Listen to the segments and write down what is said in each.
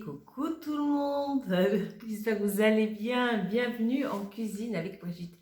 Coucou tout le monde, j'espère que vous allez bien, bienvenue en cuisine avec Brigitte.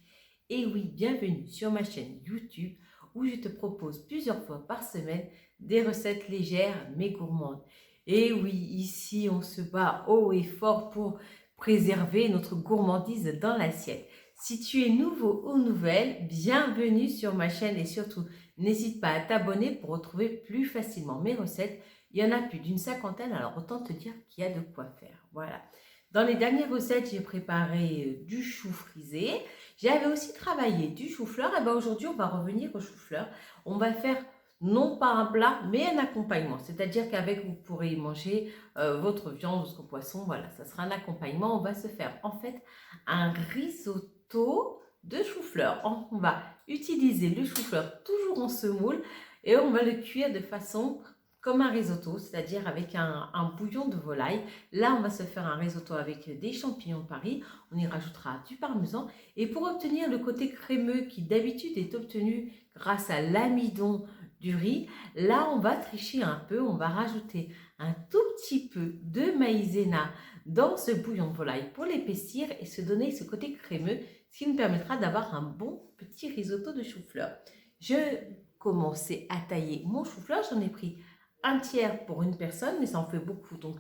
Et oui, bienvenue sur ma chaîne YouTube où je te propose plusieurs fois par semaine des recettes légères mais gourmandes. Et oui, ici on se bat haut et fort pour préserver notre gourmandise dans l'assiette. Si tu es nouveau ou nouvelle, bienvenue sur ma chaîne et surtout n'hésite pas à t'abonner pour retrouver plus facilement mes recettes. Il y en a plus d'une cinquantaine, alors autant te dire qu'il y a de quoi faire. Voilà. Dans les dernières recettes, j'ai préparé du chou frisé. J'avais aussi travaillé du chou-fleur. Et bien aujourd'hui, on va revenir au chou-fleur. On va faire non pas un plat, mais un accompagnement. C'est-à-dire qu'avec, vous pourrez manger votre viande, votre poisson. Voilà, ça sera un accompagnement. On va se faire en fait un risotto de chou-fleur. On va utiliser le chou-fleur toujours en semoule et on va le cuire de façon comme un risotto, c'est-à-dire avec un bouillon de volaille. Là, on va se faire un risotto avec des champignons de Paris. On y rajoutera du parmesan. Et pour obtenir le côté crémeux qui d'habitude est obtenu grâce à l'amidon du riz, là, on va tricher un peu. On va rajouter un tout petit peu de maïzena dans ce bouillon de volaille pour l'épaissir et se donner ce côté crémeux, ce qui nous permettra d'avoir un bon petit risotto de chou-fleur. Je commençais à tailler mon chou-fleur. J'en ai pris un tiers pour une personne, mais ça en fait beaucoup. Donc,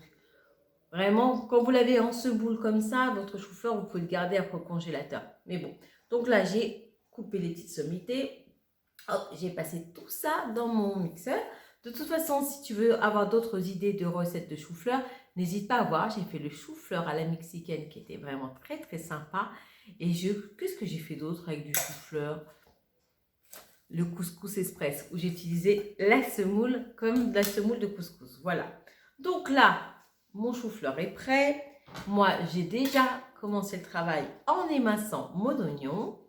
vraiment, quand vous l'avez en semoule comme ça, votre chou-fleur, vous pouvez le garder après au congélateur. Mais bon, donc là, j'ai coupé les petites sommités. Hop, j'ai passé tout ça dans mon mixeur. De toute façon, si tu veux avoir d'autres idées de recettes de chou-fleur, n'hésite pas à voir. J'ai fait le chou-fleur à la mexicaine qui était vraiment très très sympa. Et qu'est-ce que j'ai fait d'autre avec du chou-fleur? Le couscous express où j'ai utilisé la semoule comme la semoule de couscous. Voilà. Donc là, mon chou-fleur est prêt. Moi, j'ai déjà commencé le travail en éminçant mon oignon.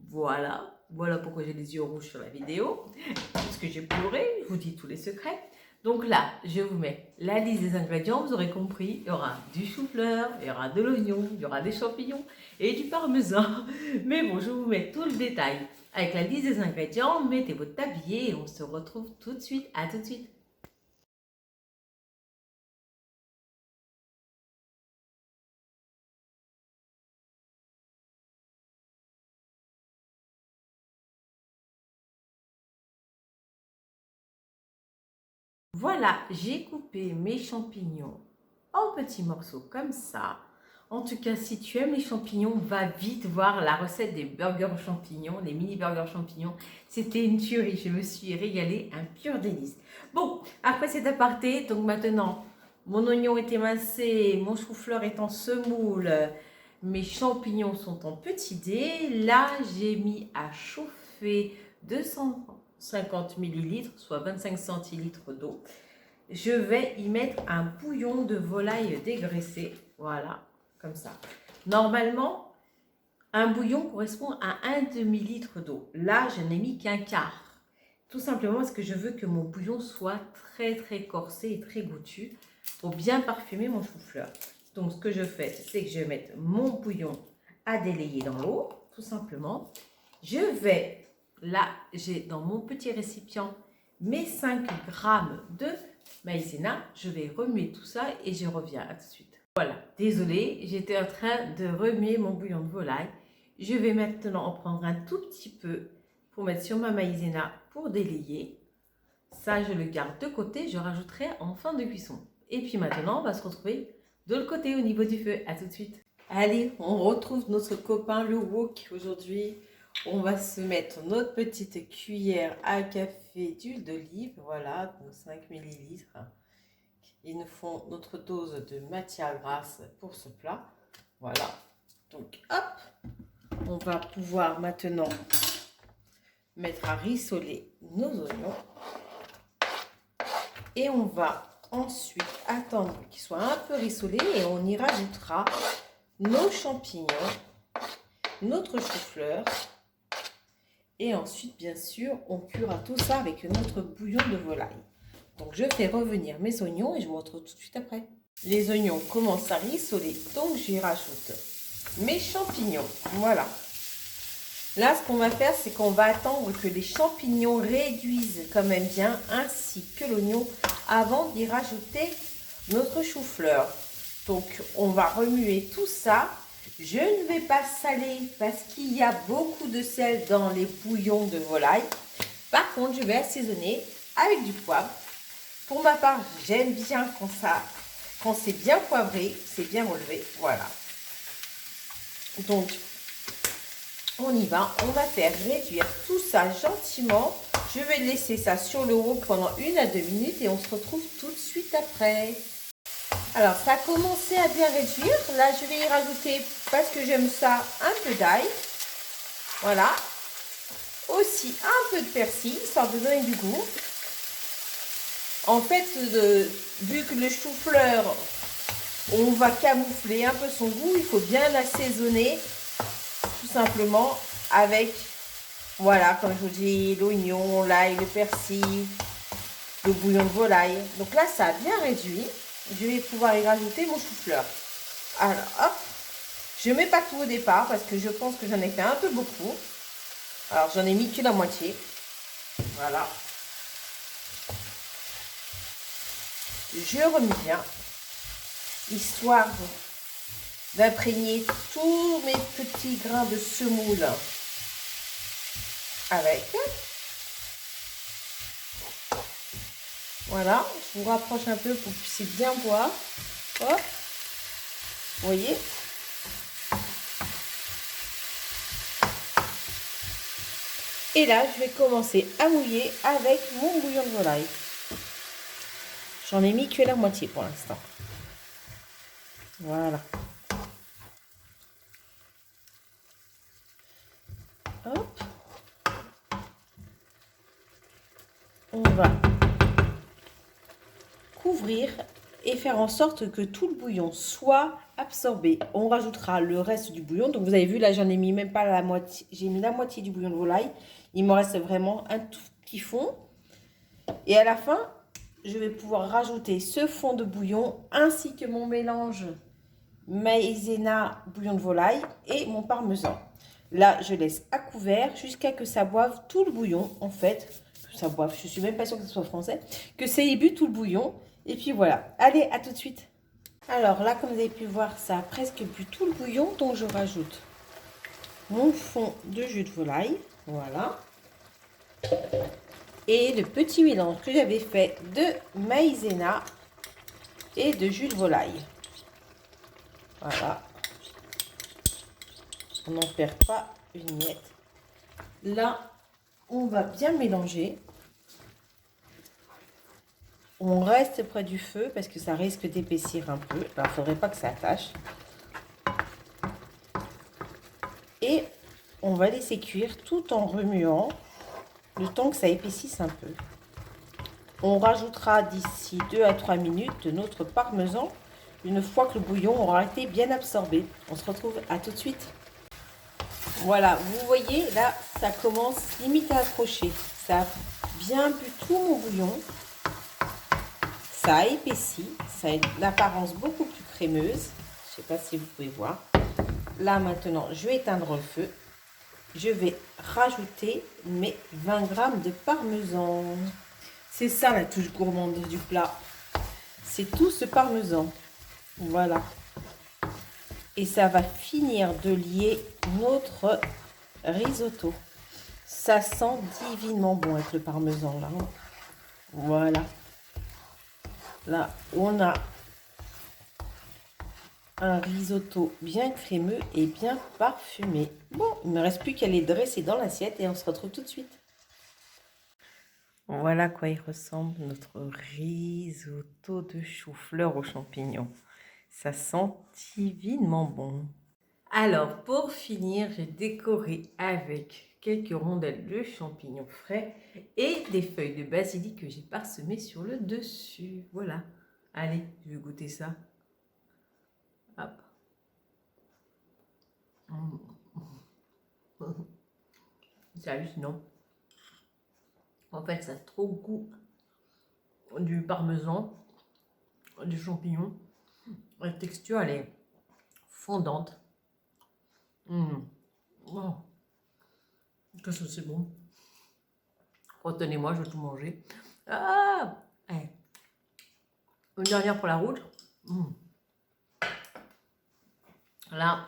Voilà. Voilà pourquoi j'ai les yeux rouges sur la vidéo. Parce que j'ai pleuré. Je vous dis tous les secrets. Donc là, je vous mets la liste des ingrédients. Vous aurez compris, il y aura du chou-fleur, il y aura de l'oignon, il y aura des champignons et du parmesan. Mais bon, je vous mets tout le détail avec la liste des ingrédients. Mettez votre tablier et on se retrouve tout de suite. À tout de suite. Voilà, j'ai coupé mes champignons en petits morceaux comme ça. En tout cas, si tu aimes les champignons, va vite voir la recette des burgers champignons, les mini burgers champignons. C'était une tuerie, je me suis régalée, un pur délice. Bon, après cet aparté, donc maintenant, mon oignon est émincé, mon chou-fleur est en semoule, mes champignons sont en petits dés. Là, j'ai mis à chauffer 250 ml, soit 25 centilitres d'eau. Je vais y mettre un bouillon de volaille dégraissé. Voilà, comme ça. Normalement, un bouillon correspond à un demi-litre d'eau. Là, je n'ai mis qu'un quart. Tout simplement parce que je veux que mon bouillon soit très très corsé et très goûtu pour bien parfumer mon chou-fleur. Donc, ce que je fais, c'est que je vais mettre mon bouillon à délayer dans l'eau, tout simplement. Je vais, là, j'ai dans mon petit récipient mes 5 grammes de maïzena. Je vais remuer tout ça et je reviens. À tout de suite. Voilà, désolée, j'étais en train de remuer mon bouillon de volaille. Je vais maintenant en prendre un tout petit peu pour mettre sur ma maïzena pour délayer. Ça, je le garde de côté, je rajouterai en fin de cuisson. Et puis maintenant, on va se retrouver de l'autre côté au niveau du feu. À tout de suite. Allez, on retrouve notre copain le wok aujourd'hui. On va se mettre notre petite cuillère à café d'huile d'olive. Voilà, donc 5 ml. Ils nous font notre dose de matière grasse pour ce plat. Voilà. Donc, hop, on va pouvoir maintenant mettre à rissoler nos oignons. Et on va ensuite attendre qu'ils soient un peu rissolés et on y rajoutera nos champignons, notre chou-fleur. Et ensuite, bien sûr, on cuira tout ça avec notre bouillon de volaille. Donc, je fais revenir mes oignons et je vous retrouve tout de suite après. Les oignons commencent à rissoler, donc j'y rajoute mes champignons. Voilà. Là, ce qu'on va faire, c'est qu'on va attendre que les champignons réduisent quand même bien, ainsi que l'oignon, avant d'y rajouter notre chou-fleur. Donc, on va remuer tout ça. Je ne vais pas saler parce qu'il y a beaucoup de sel dans les bouillons de volaille. Par contre, je vais assaisonner avec du poivre. Pour ma part, j'aime bien quand c'est bien poivré, c'est bien relevé. Voilà. Donc, on y va. On va faire réduire tout ça gentiment. Je vais laisser ça sur le haut pendant 1 à 2 minutes et on se retrouve tout de suite après. Alors, ça a commencé à bien réduire. Là, je vais y rajouter, parce que j'aime ça, un peu d'ail. Voilà. Aussi, un peu de persil, histoire de donner du goût. En fait, vu que le chou-fleur, on va camoufler un peu son goût, il faut bien l'assaisonner, tout simplement, avec, voilà, comme je vous dis, l'oignon, l'ail, le persil, le bouillon de volaille. Donc là, ça a bien réduit. Je vais pouvoir y rajouter mon chou-fleur. Alors, hop, je ne mets pas tout au départ parce que je pense que j'en ai fait un peu beaucoup. Alors, j'en ai mis que la moitié. Voilà. Je remets bien, histoire d'imprégner tous mes petits grains de semoule avec. Voilà, je vous rapproche un peu pour que vous puissiez bien voir. Hop, vous voyez. Et là, je vais commencer à mouiller avec mon bouillon de volaille. J'en ai mis que la moitié pour l'instant. Voilà. Hop. On va couvrir et faire en sorte que tout le bouillon soit absorbé. On rajoutera le reste du bouillon. Donc vous avez vu, là j'en ai mis même pas la moitié. J'ai mis la moitié du bouillon de volaille. Il me reste vraiment un tout petit fond. Et à la fin, je vais pouvoir rajouter ce fond de bouillon ainsi que mon mélange maïzena bouillon de volaille et mon parmesan. Là, je laisse à couvert jusqu'à que ça boive tout le bouillon. En fait, que ça boive, je suis même pas sûre que ce soit français, que ça ait bu tout le bouillon. Et puis voilà. Allez, à tout de suite. Alors là, comme vous avez pu voir, ça a presque bu tout le bouillon. Donc je rajoute mon fond de jus de volaille. Voilà. Et le petit mélange que j'avais fait de maïzena et de jus de volaille. Voilà. On n'en perd pas une miette. Là, on va bien mélanger. On reste près du feu parce que ça risque d'épaissir un peu. Alors, il ne faudrait pas que ça attache. Et on va laisser cuire tout en remuant le temps que ça épaississe un peu. On rajoutera d'ici 2 à 3 minutes notre parmesan une fois que le bouillon aura été bien absorbé. On se retrouve à tout de suite. Voilà, vous voyez, là, ça commence limite à accrocher. Ça a bien bu tout mon bouillon. Ça a épaissi. Ça a une apparence beaucoup plus crémeuse. Je ne sais pas si vous pouvez voir. Là, maintenant, je vais éteindre le feu. Je vais rajouter mes 20 g de parmesan. C'est ça la touche gourmande du plat. C'est tout ce parmesan. Voilà. Et ça va finir de lier notre risotto. Ça sent divinement bon avec le parmesan là. Voilà. Là, on a un risotto bien crémeux et bien parfumé. Bon, il ne me reste plus qu'à les dresser dans l'assiette et on se retrouve tout de suite. Voilà à quoi il ressemble notre risotto de chou-fleur aux champignons. Ça sent divinement bon. Alors, pour finir, j'ai décoré avec quelques rondelles de champignons frais et des feuilles de basilic que j'ai parsemées sur le dessus. Voilà. Allez, je vais goûter ça. Hop. C'est hallucinant. En fait, ça a trop le goût du parmesan, du champignon. La texture, elle est fondante. Oh. Que ça, c'est bon. Retenez-moi, je vais tout manger. Ah, Une dernière pour la rouge. Là,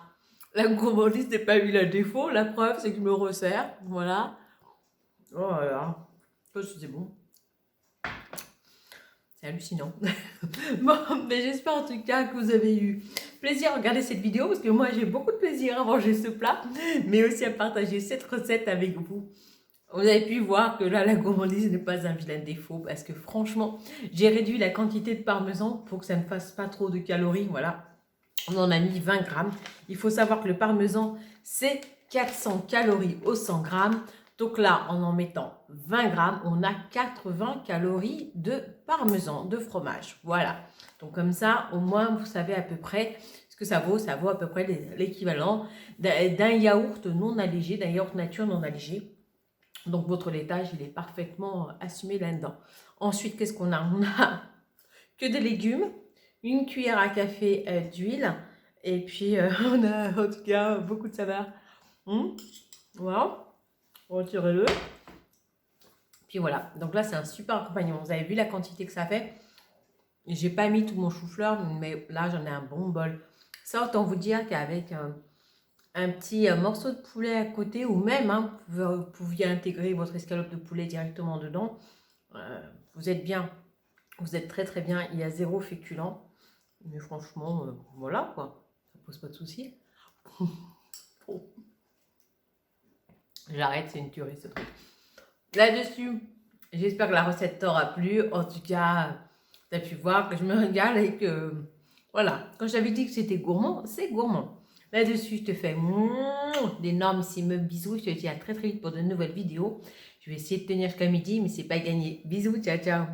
la gourmandise n'est pas eu à défaut. La preuve, c'est que je me resserre. Voilà. Oh là là. C'est bon. C'est hallucinant. Bon, mais j'espère en tout cas que vous avez eu plaisir à regarder cette vidéo parce que moi j'ai beaucoup de plaisir à manger ce plat, mais aussi à partager cette recette avec vous. Vous avez pu voir que là, la gourmandise n'est pas un vilain défaut parce que franchement, j'ai réduit la quantité de parmesan pour que ça ne fasse pas trop de calories. Voilà, on en a mis 20 grammes. Il faut savoir que le parmesan, c'est 400 calories au 100 grammes. Donc là, en mettant 20 grammes, on a 80 calories de parmesan, de fromage. Voilà. Donc comme ça, au moins, vous savez à peu près ce que ça vaut. Ça vaut à peu près l'équivalent d'un yaourt non allégé, d'un yaourt nature non allégé. Donc votre laitage, il est parfaitement assumé là-dedans. Ensuite, qu'est-ce qu'on a? On a que des légumes, une cuillère à café d'huile, et puis on a en tout cas beaucoup de saveur. Voilà. Retirez-le. Puis voilà, donc là c'est un super accompagnement. Vous avez vu la quantité que ça fait. J'ai pas mis tout mon chou-fleur, mais là j'en ai un bon bol. Ça, autant vous dire qu'avec un petit morceau de poulet à côté, ou même vous pouviez intégrer votre escalope de poulet directement dedans, vous êtes bien. Vous êtes très très bien. Il y a 0 féculent. Mais franchement, voilà quoi. Ça pose pas de soucis. Bon. J'arrête, c'est une tuerie ce truc. Là-dessus, j'espère que la recette t'aura plu. En tout cas, tu as pu voir que je me régale et que... Voilà, quand j'avais dit que c'était gourmand, c'est gourmand. Là-dessus, je te fais d'énormes bisous. Je te dis à très très vite pour de nouvelles vidéos. Je vais essayer de tenir jusqu'à midi, mais c'est pas gagné. Bisous, ciao ciao.